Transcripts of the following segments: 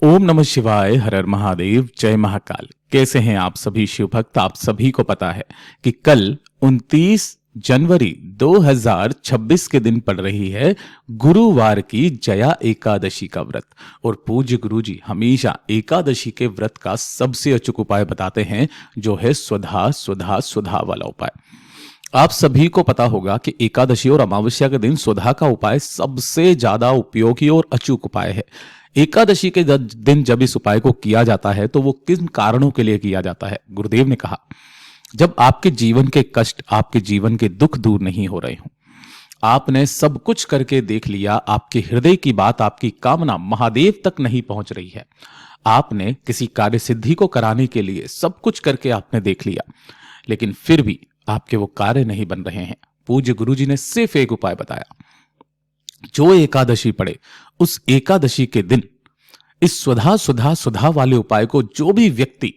ओम नमः शिवाय, हर हर महादेव, जय महाकाल। कैसे हैं आप सभी शिव भक्त। आप सभी को पता है कि कल 29 जनवरी 2026 के दिन पड़ रही है गुरुवार की जया एकादशी का व्रत। और पूज्य गुरु जी हमेशा एकादशी के व्रत का सबसे अचूक उपाय बताते हैं, जो है स्वधा स्वधा स्वधा वाला उपाय। आप सभी को पता होगा कि एकादशी और अमावस्या के दिन स्वधा का उपाय सबसे ज्यादा उपयोगी और अचूक उपाय है। एकादशी के दिन जब इस उपाय को किया जाता है तो वो किन कारणों के लिए किया जाता है। गुरुदेव ने कहा, जब आपके जीवन के कष्ट, आपके जीवन के दुख दूर नहीं हो रहे हों, आपने सब कुछ करके देख लिया, आपके हृदय की बात, आपकी कामना महादेव तक नहीं पहुंच रही है, आपने किसी कार्य सिद्धि को कराने के लिए सब कुछ करके आपने देख लिया, लेकिन फिर भी आपके वो कार्य नहीं बन रहे हैं। पूज्य गुरुजी ने सिर्फ एक उपाय बताया, जो एकादशी पड़े उस एकादशी के दिन इस स्वधा सुधा सुधा वाले उपाय को जो भी व्यक्ति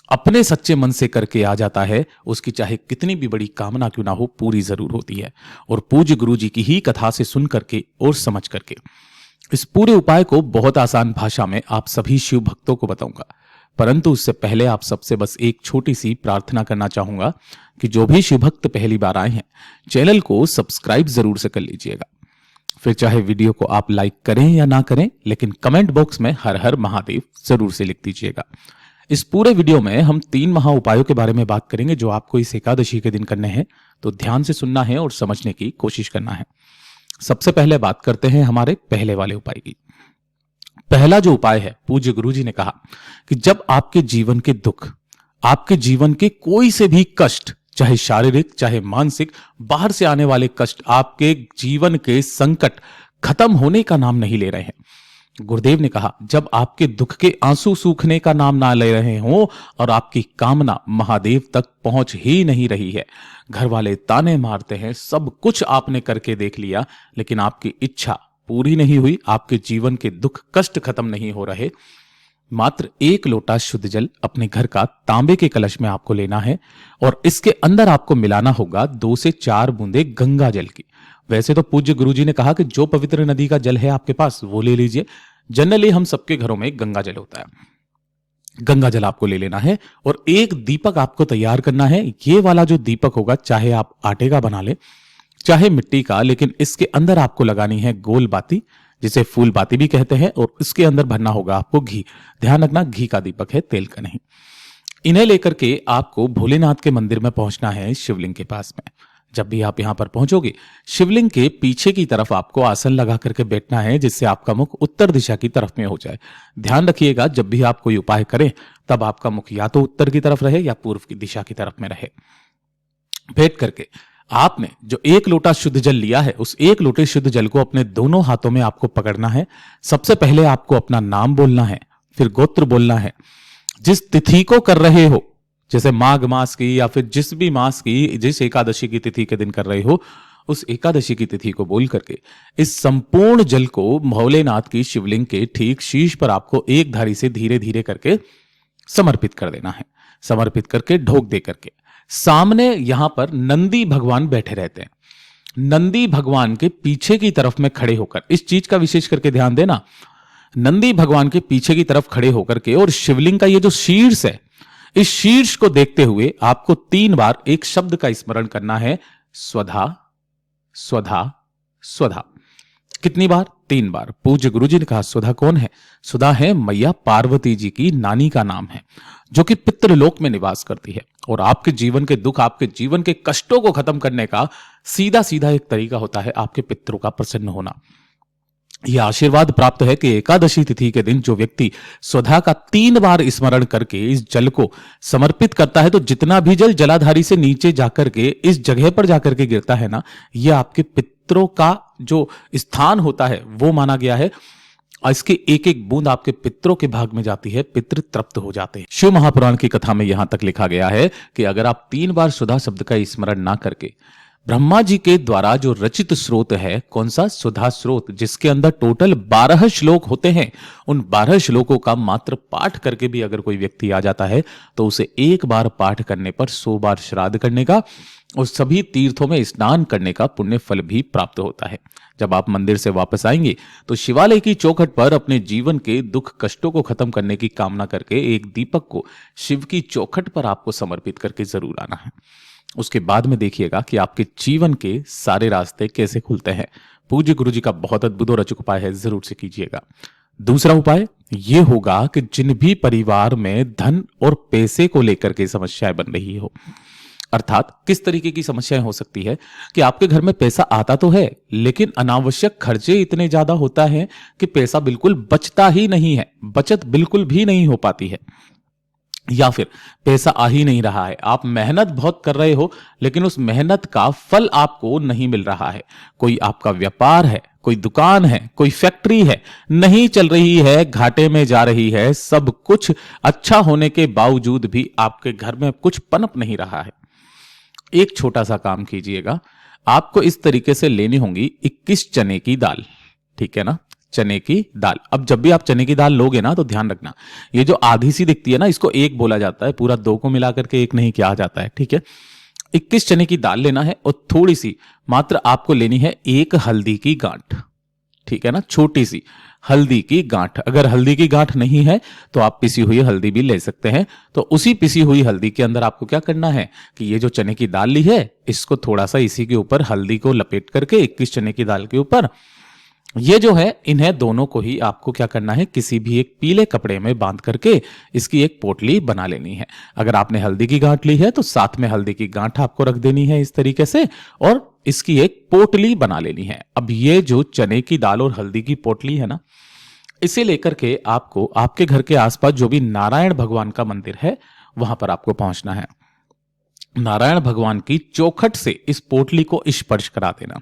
अपने सच्चे मन से करके आ जाता है, उसकी चाहे कितनी भी बड़ी कामना क्यों ना हो, पूरी जरूर होती है। और पूज्य गुरु जी की ही कथा से सुन करके और समझ करके इस पूरे उपाय को बहुत आसान भाषा में आप सभी शिव भक्तों को बताऊंगा। परंतु उससे पहले आप सबसे बस एक छोटी सी प्रार्थना करना चाहूंगा कि जो भी शिव भक्त पहली बार आए हैं, चैनल को सब्सक्राइब जरूर से कर लीजिएगा। फिर चाहे वीडियो को आप लाइक करें या ना करें, लेकिन कमेंट बॉक्स में हर हर महादेव जरूर से लिख दीजिएगा। इस पूरे वीडियो में हम 3 महा उपायों के बारे में बात करेंगे, जो आपको इस एकादशी के दिन करने हैं, तो ध्यान से सुनना है और समझने की कोशिश करना है। सबसे पहले बात करते हैं हमारे पहले वाले उपाय की। पहला जो उपाय है, पूज्य गुरुजी ने कहा कि जब आपके जीवन के दुख, आपके जीवन के कोई से भी कष्ट, चाहे शारीरिक चाहे मानसिक, बाहर से आने वाले कष्ट, आपके जीवन के संकट खत्म होने का नाम नहीं ले रहे हैं। गुरुदेव ने कहा, जब आपके दुख के आंसू सूखने का नाम ना ले रहे हो और आपकी कामना महादेव तक पहुंच ही नहीं रही है, घर वाले ताने मारते हैं, सब कुछ आपने करके देख लिया, लेकिन आपकी इच्छा पूरी नहीं हुई, आपके जीवन के दुख कष्ट खत्म नहीं हो रहे, मात्र 1 लोटा शुद्ध जल अपने घर का तांबे के कलश में आपको लेना है और इसके अंदर आपको मिलाना होगा 2 से 4 बूंदे गंगा जल की। वैसे तो पूज्य गुरुजी ने कहा कि जो पवित्र नदी का जल है आपके पास वो ले लीजिए। जनरली हम सबके घरों में गंगा जल होता है, गंगा जल आपको ले लेना है और एक दीपक आपको तैयार करना है। ये वाला जो दीपक होगा, चाहे आप आटे का बना ले चाहे मिट्टी का, लेकिन इसके अंदर आपको लगानी है गोल बाती, जिसे फूल बाती भी कहते हैं, और इसके अंदर भरना होगा आपको घी। ध्यान रखना, घी का दीपक है, तेल का नहीं। इन्हें लेकर के आपको भोलेनाथ के मंदिर में पहुंचना है, शिवलिंग के पास में। जब भी आप यहां पर पहुंचोगे, शिवलिंग के पीछे की तरफ आपको आसन लगा करके बैठना है, जिससे आपका मुख उत्तर दिशा की तरफ में हो जाए। ध्यान रखिएगा, जब भी आप कोई उपाय करें तब आपका मुख या तो उत्तर की तरफ रहे या पूर्व की दिशा की तरफ में रहे। बैठ करके आपने जो 1 लोटा शुद्ध जल लिया है, उस 1 लोटे शुद्ध जल को अपने दोनों हाथों में आपको पकड़ना है। सबसे पहले आपको अपना नाम बोलना है, फिर गोत्र बोलना है। जिस तिथि को कर रहे हो, जैसे माघ मास की या फिर जिस भी मास की, जिस एकादशी की तिथि के दिन कर रहे हो, उस एकादशी की तिथि को बोल करके इस संपूर्ण जल को भोलेनाथ की शिवलिंग के ठीक शीर्ष पर आपको एक धारी से धीरे धीरे करके समर्पित कर देना है। समर्पित करके ढोक दे करके सामने यहां पर नंदी भगवान बैठे रहते हैं। नंदी भगवान के पीछे की तरफ में खड़े होकर, इस चीज का विशेष करके ध्यान देना, नंदी भगवान के पीछे की तरफ खड़े होकर के और शिवलिंग का ये जो शीर्ष है, इस शीर्ष को देखते हुए आपको 3 बार एक शब्द का स्मरण करना है, स्वधा स्वधा स्वधा। कितनी बार? 3 बार। पूज्य गुरुजी ने कहा, स्वधा कौन है? स्वधा है मैया पार्वती जी की नानी का नाम है, जो कि पितृलोक में निवास करती है। और आपके जीवन के दुख, आपके जीवन के कष्टों को खत्म करने का सीधा सीधा एक तरीका होता है आपके पितरों का प्रसन्न होना। यह आशीर्वाद प्राप्त है कि एकादशी तिथि के दिन जो व्यक्ति स्वधा का 3 बार स्मरण करके इस जल को समर्पित करता है, तो जितना भी जल जलाधारी से नीचे जाकर के इस जगह पर जाकर के गिरता है ना, यह आपके पितरों का जो स्थान होता है वो माना गया है। इसके एक एक बूंद आपके पितरों के भाग में जाती है, पितृ तृप्त हो जाते हैं। शिव महापुराण की कथा में यहां तक लिखा गया है कि अगर आप 3 बार सुधा शब्द का स्मरण ना करके ब्रह्मा जी के द्वारा जो रचित स्रोत है, कौन सा? सुधा स्रोत, जिसके अंदर टोटल 12 श्लोक होते हैं। उन 12 श्लोकों का मात्र पाठ करके भी अगर कोई व्यक्ति आ जाता है तो उसे एक बार पाठ करने पर 100 बार श्राद्ध करने का और सभी तीर्थों में स्नान करने का पुण्य फल भी प्राप्त होता है। जब आप मंदिर से वापस आएंगे तो शिवालय की चौखट पर अपने जीवन के दुख कष्टों को खत्म करने की कामना करके एक दीपक को शिव की चौखट पर आपको समर्पित करके जरूर आना है। उसके बाद में देखिएगा कि आपके जीवन के सारे रास्ते कैसे खुलते हैं। पूज्य गुरु जी का बहुत अद्भुत और अचूक उपाय है, जरूर से कीजिएगा। दूसरा उपाय यह होगा कि जिन भी परिवार में धन और पैसे को लेकर के समस्याएं बन रही हो, अर्थात किस तरीके की समस्याएं हो सकती है कि आपके घर में पैसा आता तो है लेकिन अनावश्यक खर्चे इतने ज्यादा होता है कि पैसा बिल्कुल बचता ही नहीं है, बचत बिल्कुल भी नहीं हो पाती है, या फिर पैसा आ ही नहीं रहा है। आप मेहनत बहुत कर रहे हो लेकिन उस मेहनत का फल आपको नहीं मिल रहा है। कोई आपका व्यापार है, कोई दुकान है, कोई फैक्ट्री है, नहीं चल रही है, घाटे में जा रही है, सब कुछ अच्छा होने के बावजूद भी आपके घर में कुछ पनप नहीं रहा है। एक छोटा सा काम कीजिएगा, आपको इस तरीके से लेनी होंगी 21 चने की दाल, ठीक है ना, चने की दाल। अब जब भी आप चने की दाल लोगे ना तो ध्यान रखना, ये जो आधी सी दिखती है ना, इसको एक बोला जाता है, पूरा दो को मिलाकर के एक नहीं किया जाता है, ठीक है। 21 चने की दाल लेना है और थोड़ी सी मात्र आपको लेनी है एक हल्दी की गांठ, ठीक है ना, छोटी सी हल्दी की गांठ। अगर हल्दी की गांठ नहीं है तो आप पिसी हुई हल्दी भी ले सकते हैं। तो उसी पिसी हुई हल्दी के अंदर आपको क्या करना है कि ये जो चने की दाल ली है इसको थोड़ा सा इसी के ऊपर हल्दी को लपेट करके 21 चने की दाल के ऊपर ये जो है इन्हें दोनों को ही आपको क्या करना है, किसी भी एक पीले कपड़े में बांध करके इसकी एक पोटली बना लेनी है। अगर आपने हल्दी की गांठ ली है तो साथ में हल्दी की गांठ आपको रख देनी है इस तरीके से और इसकी एक पोटली बना लेनी है। अब ये जो चने की दाल और हल्दी की पोटली है ना, इसे लेकर के आपको आपके घर के आसपास जो भी नारायण भगवान का मंदिर है वहां पर आपको पहुंचना है। नारायण भगवान की चौखट से इस पोटली को स्पर्श करा देना।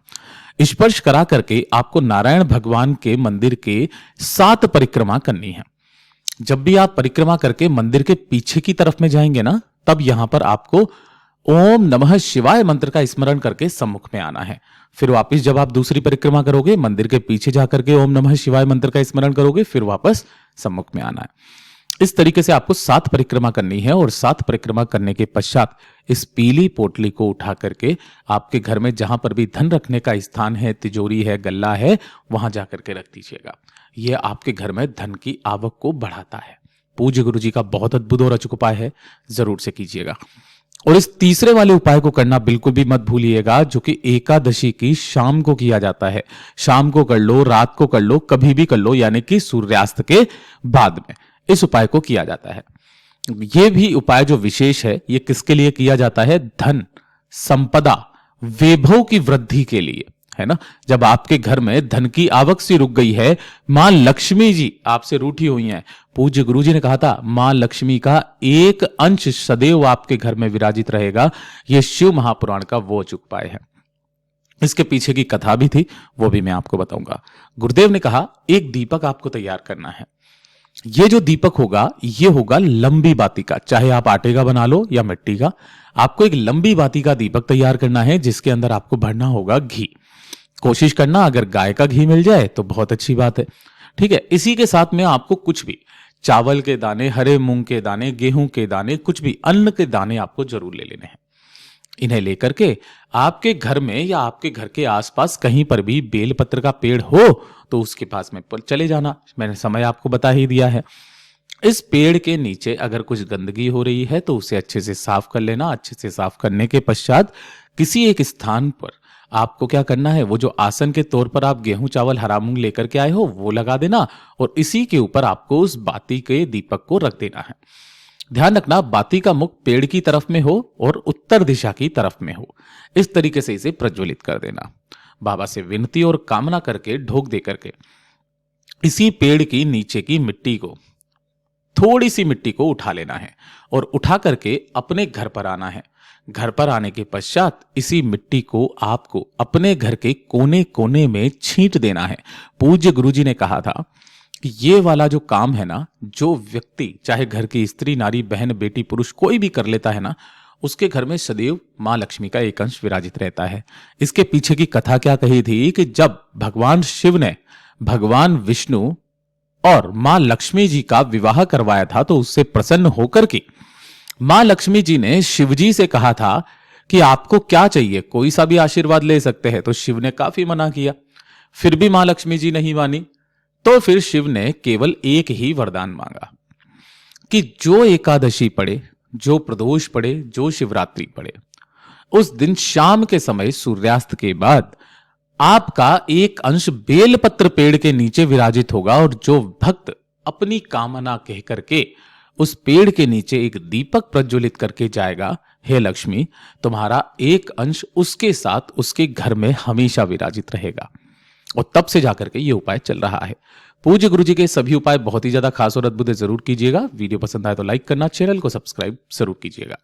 स्पर्श करा करके आपको नारायण भगवान के मंदिर के 7 परिक्रमा करनी है। जब भी आप परिक्रमा करके मंदिर के पीछे की तरफ में जाएंगे ना, तब यहां पर आपको ओम नमः शिवाय मंत्र का स्मरण करके सम्मुख में आना है। फिर वापस जब आप दूसरी परिक्रमा करोगे, मंदिर के पीछे जाकर के ओम नमः शिवाय मंत्र का स्मरण करोगे, फिर वापस सम्मुख में आना है। इस तरीके से आपको 7 परिक्रमा करनी है और 7 परिक्रमा करने के पश्चात इस पीली पोटली को उठा करके आपके घर में जहां पर भी धन रखने का स्थान है, तिजोरी है, गल्ला है, वहां जाकर के रख दीजिएगा। यह आपके घर में धन की आवक को बढ़ाता है। पूज्य गुरु जी का बहुत अद्भुत और अचूक उपाय है, जरूर से कीजिएगा। और इस तीसरे वाले उपाय को करना बिल्कुल भी मत भूलिएगा, जो कि एकादशी की शाम को किया जाता है। शाम को कर लो, रात को कर लो, कभी भी कर लो, यानी कि सूर्यास्त के बाद में इस उपाय को किया जाता है। यह भी उपाय जो विशेष है, यह किसके लिए किया जाता है? धन, संपदा, वैभव की वृद्धि के लिए, है ना। जब आपके घर में धन की आवक सी रुक गई है, मां लक्ष्मी जी आपसे रूठी हुई हैं। पूज्य गुरु जी ने कहा था मां लक्ष्मी का एक अंश सदैव आपके घर में विराजित रहेगा। यह शिव महापुराण का वो अचूक उपाय है। इसके पीछे की कथा भी थी, वो भी मैं आपको बताऊंगा। गुरुदेव ने कहा एक दीपक आपको तैयार करना है। ये जो दीपक होगा ये होगा लंबी बाती का, चाहे आप आटे का बना लो या मिट्टी का। आपको एक लंबी बाती का दीपक तैयार करना है जिसके अंदर आपको भरना होगा घी। कोशिश करना अगर गाय का घी मिल जाए तो बहुत अच्छी बात है, ठीक है। इसी के साथ में आपको कुछ भी चावल के दाने, हरे मूंग के दाने, गेहूं के दाने, कुछ भी अन्न के दाने आपको जरूर ले लेने हैं। इन्हें लेकर के आपके घर में या आपके घर के आसपास कहीं पर भी बेलपत्र का पेड़ हो तो उसके पास में चले जाना। मैंने समय आपको बता ही दिया है। इस पेड़ के नीचे अगर कुछ गंदगी हो रही है तो उसे अच्छे से साफ कर लेना। अच्छे से साफ करने के पश्चात किसी एक स्थान पर आपको क्या करना है, वो जो आसन के तौर पर आप गेहूं, चावल, हरा मूंग लेकर के आए हो वो लगा देना और इसी के ऊपर आपको उस बाती के दीपक को रख देना है। ध्यान रखना बाती का मुख पेड़ की तरफ में हो और उत्तर दिशा की तरफ में हो। इस तरीके से इसे प्रज्वलित कर देना। बाबा से विनती और कामना करके ढोक दे करके इसी पेड़ की नीचे की मिट्टी को, थोड़ी सी मिट्टी को उठा लेना है और उठा करके अपने घर पर आना है। घर पर आने के पश्चात इसी मिट्टी को आपको अपने घर के कोने कोने में छींट देना है। पूज्य गुरुजी ने कहा था कि ये वाला जो काम है ना, जो व्यक्ति चाहे घर की स्त्री, नारी, बहन, बेटी, पुरुष कोई भी कर लेता है ना, उसके घर में सदैव मां लक्ष्मी का एक अंश विराजित रहता है। इसके पीछे की कथा क्या कही थी कि जब भगवान शिव ने भगवान विष्णु और मां लक्ष्मी जी का विवाह करवाया था तो उससे प्रसन्न होकर के मां लक्ष्मी जी ने शिवजी से कहा था कि आपको क्या चाहिए, कोई सा भी आशीर्वाद ले सकते हैं। तो शिव ने काफी मना किया, फिर भी मां लक्ष्मी जी नहीं मानी। तो फिर शिव ने केवल एक ही वरदान मांगा कि जो एकादशी पड़े, जो प्रदोष पड़े, जो शिवरात्रि पड़े, उस दिन शाम के समय सूर्यास्त के बाद आपका एक अंश बेलपत्र पेड़ के नीचे विराजित होगा और जो भक्त अपनी कामना कह करके उस पेड़ के नीचे एक दीपक प्रज्वलित करके जाएगा, हे लक्ष्मी, तुम्हारा एक अंश उसके साथ उसके घर में हमेशा विराजित रहेगा। और तब से जाकर के ये उपाय चल रहा है। पूज्य गुरु जी के सभी उपाय बहुत ही ज्यादा खास और अद्भुत है, जरूर कीजिएगा। वीडियो पसंद आए तो लाइक करना, चैनल को सब्सक्राइब जरूर कीजिएगा।